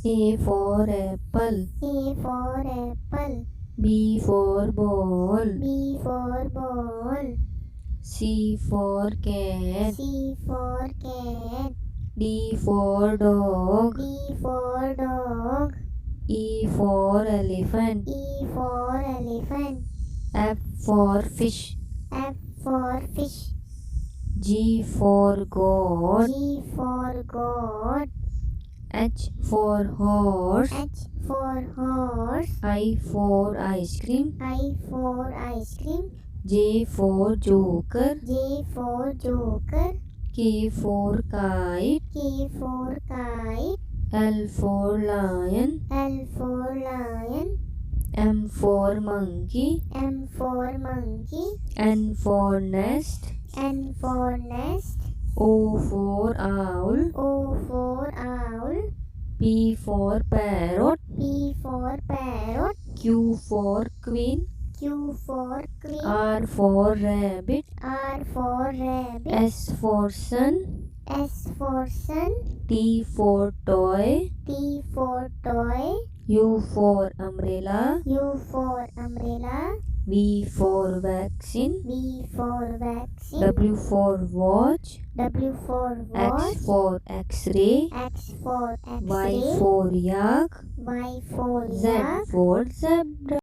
A for apple. A for apple. B for ball. B for ball. C for cat. C for cat. D for dog. D for dog. E for elephant. E for elephant. F for fish. F for fish. G for goat. G for goat. H for horse. H for horse. I for ice cream. I for ice cream. J for joker. J for joker. K for kite. K for kite. L for lion. L for lion. M for monkey. M for monkey. N for nest. N for nest. O for owl. O for owl. P for parrot. P for parrot. Q for queen. Q for queen. R for rabbit. R for rabbit. S for sun. S for sun. T for toy. T for toy. U for umbrella. U for umbrella. V for vaccine. V for vaccine. W for watch. W for watch. X for x-ray. X for Y X-ray. for yak. Y for Z yak. for zebra.